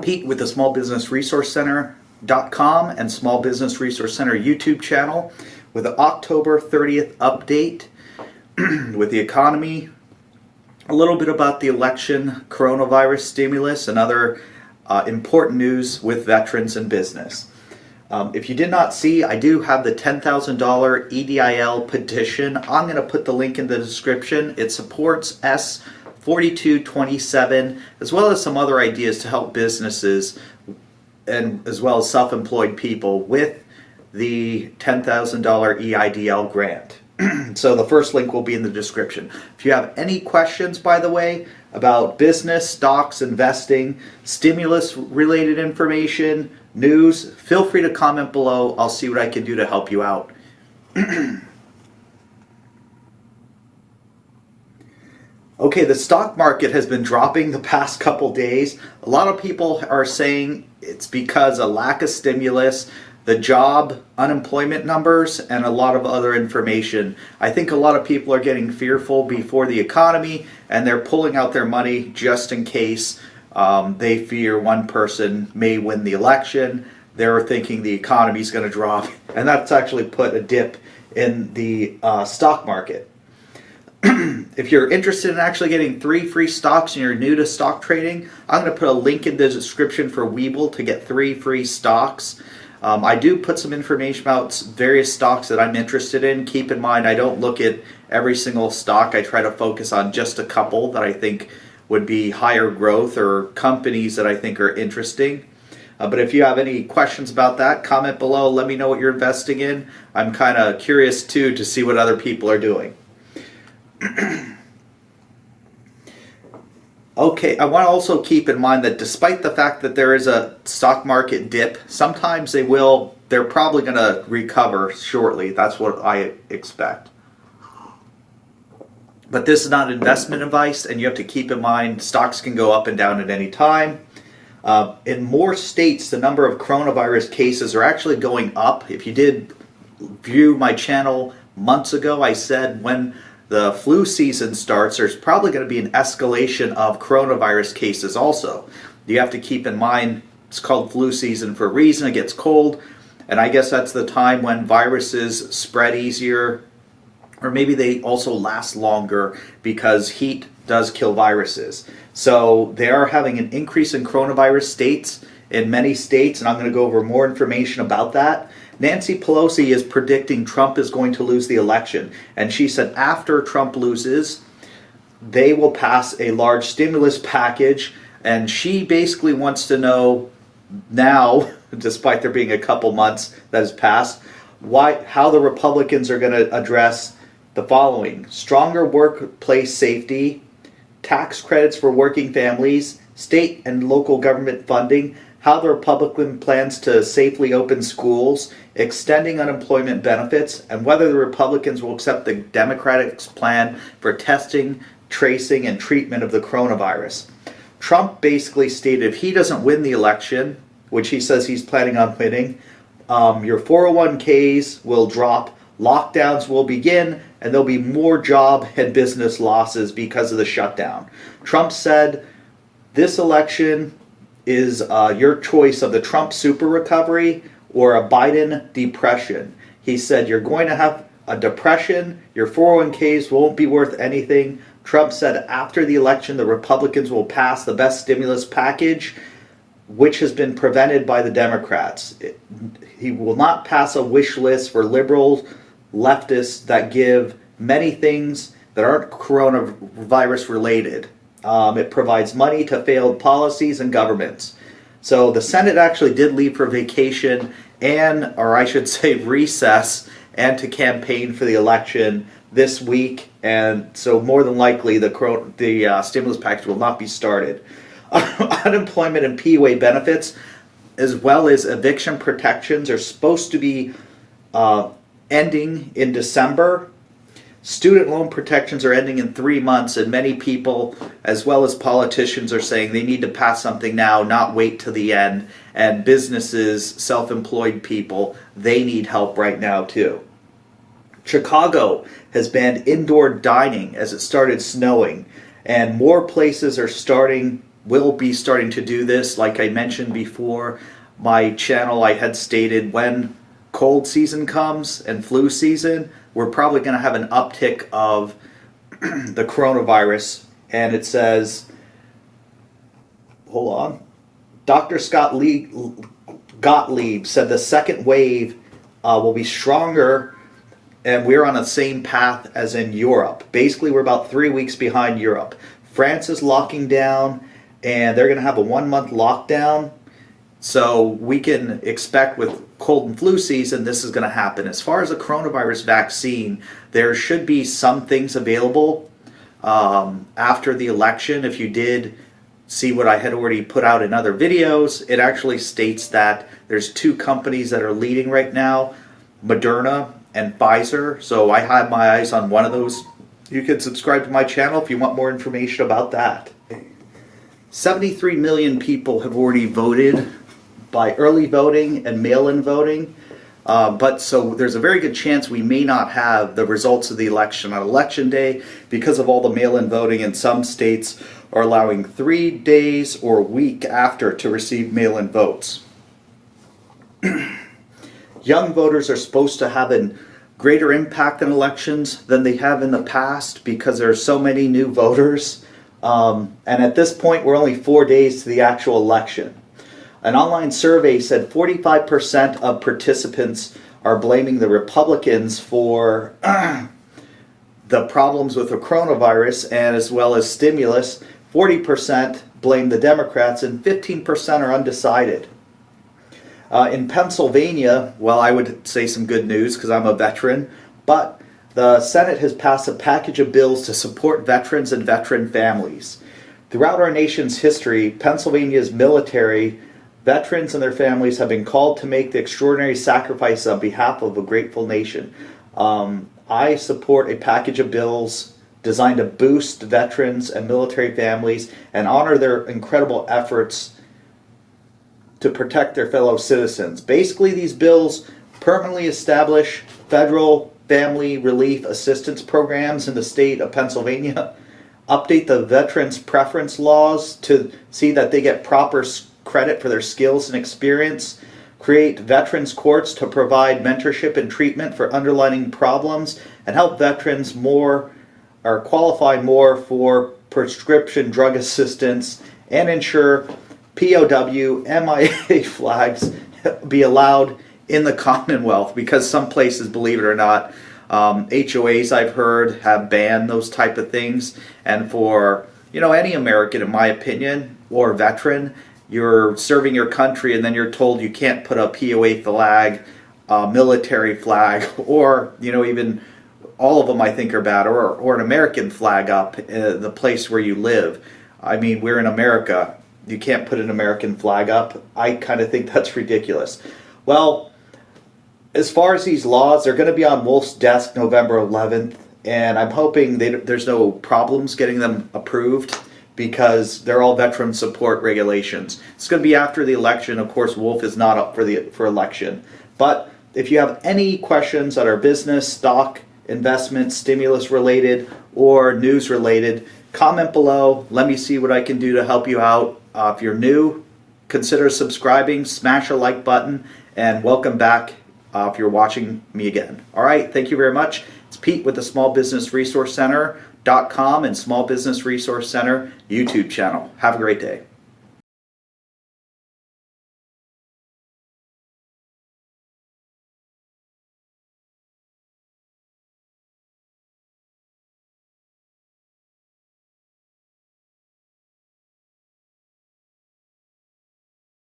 Pete with the Small Business Resource Center.com and Small Business Resource Center YouTube channel with the October 30th update with the economy, a little bit about the election, coronavirus stimulus, and other important news with veterans and business. If you did not see, I do have the $10,000 EDIL petition. I'm going to put the link in the description. It supports S4227 as well as some other ideas to help businesses and as well as self-employed people with the $10,000 EIDL grant. So the first link will be in the description. If you have any questions, by the way, about business, stocks, investing, stimulus related information, news, feel free to comment below. I'll see what I can do to help you out. Okay, the stock market has been dropping the past couple days. A lot of people are saying it's because of lack of stimulus, the job unemployment numbers, and a lot of other information. I think a lot of people are getting fearful before the economy, and they're pulling out their money just in case they fear one person may win the election. They're thinking the economy is going to drop, and that's actually put a dip in the stock market. If you're interested in actually getting 3 free stocks and you're new to stock trading, I'm going to put a link in the description for Webull to get 3 free stocks. I do put some information about various stocks that I'm interested in. Keep in mind, I don't look at every single stock. I try to focus on just a couple that I think would be higher growth or companies that I think are interesting. But if you have any questions about that, comment below. Let me know what you're investing in. I'm kind of curious too to see what other people are doing. Okay, I want to also keep in mind that despite the fact that there is a stock market dip, sometimes they're probably going to recover shortly. That's what I expect. But this is not investment advice, and you have to keep in mind stocks can go up and down at any time. In more states, the number of coronavirus cases are actually going up. If you did view my channel months ago, I said when the flu season starts, there's probably going to be an escalation of coronavirus cases also. You have to keep in mind it's called flu season for a reason. It gets cold, and I guess that's the time when viruses spread easier, or maybe they also last longer because heat does kill viruses. So they are having an increase in coronavirus states in many states, and I'm going to go over more information about that. Nancy Pelosi is predicting Trump is going to lose the election, and she said after Trump loses, they will pass a large stimulus package, and she basically wants to know now, despite there being a couple months that has passed, how the Republicans are going to address the following: stronger workplace safety, tax credits for working families, state and local government funding, how the Republican plans to safely open schools, extending unemployment benefits, and whether the Republicans will accept the Democrats' plan for testing, tracing, and treatment of the coronavirus. Trump basically stated if he doesn't win the election, which he says he's planning on winning, your 401ks will drop, lockdowns will begin, and there'll be more job and business losses because of the shutdown. Trump said this election is your choice of the Trump super recovery or a Biden depression. He said you're going to have a depression, your 401ks won't be worth anything. Trump said after the election the Republicans will pass the best stimulus package, which has been prevented by the Democrats. He will not pass a wish list for liberals, leftists that give many things that aren't coronavirus related. It provides money to failed policies and governments. So the Senate actually did leave for vacation or I should say recess, and to campaign for the election this week. And so more than likely the stimulus package will not be started. Unemployment and PUA benefits as well as eviction protections are supposed to be ending in December. Student loan protections are ending in 3 months, and many people, as well as politicians, are saying they need to pass something now, not wait to the end. And businesses, self-employed people, they need help right now too. Chicago has banned indoor dining as it started snowing, and more places are starting will be starting to do this. Like I mentioned before, my channel, I had stated when cold season comes and flu season, we're probably going to have an uptick of the coronavirus. And it says, hold on, Dr. Gottlieb said the second wave will be stronger, and we're on the same path as in Europe. Basically, we're about 3 weeks behind Europe. France is locking down, and they're going to have a 1 month lockdown. So we can expect with cold and flu season, this is going to happen. As far as the coronavirus vaccine, there should be some things available after the election. If you did see what I had already put out in other videos, it actually states that there's 2 companies that are leading right now, Moderna and Pfizer. So I have my eyes on one of those. You can subscribe to my channel if you want more information about that. 73 million people have already voted by early voting and mail-in voting. But so there's a very good chance we may not have the results of the election on election day because of all the mail-in voting, and some states are allowing 3 days or a week after to receive mail-in votes. Young voters are supposed to have a greater impact in elections than they have in the past because there are so many new voters. And at this point, we're only 4 days to the actual election. An online survey said 45% of participants are blaming the Republicans for the problems with the coronavirus and as well as stimulus. 40% blame the Democrats, and 15% are undecided. In Pennsylvania, well, I would say some good news because I'm a veteran, but the Senate has passed a package of bills to support veterans and veteran families. Throughout our nation's history, Pennsylvania's military, veterans and their families have been called to make the extraordinary sacrifice on behalf of a grateful nation. I support a package of bills designed to boost veterans and military families and honor their incredible efforts to protect their fellow citizens. Basically, these bills permanently establish federal family relief assistance programs in the state of Pennsylvania, update the veterans preference laws to see that they get proper credit for their skills and experience, create veterans courts to provide mentorship and treatment for underlying problems, and help veterans more or qualify more for prescription drug assistance, and ensure POW, MIA flags be allowed in the Commonwealth, because some places, believe it or not, HOAs I've heard have banned those type of things. And for any American, in my opinion, or veteran, you're serving your country and then you're told you can't put a POA flag, military flag, or even all of them I think are bad, or an American flag up the place where you live. I mean, we're in America. You can't put an American flag up. I kind of think that's ridiculous. Well, as far as these laws, they're going to be on Wolf's desk November 11th, and I'm hoping there's no problems getting them approved because they're all veteran support regulations. It's going to be after the election. Of course, Wolf is not up for election. But if you have any questions that are business, stock, investment, stimulus related, or news related, comment below. Let me see what I can do to help you out. If you're new, consider subscribing, smash a like button, and welcome back if you're watching me again. All right, thank you very much. It's Pete with the Small Business Resource Center.com and Small Business Resource Center YouTube channel. Have a great day.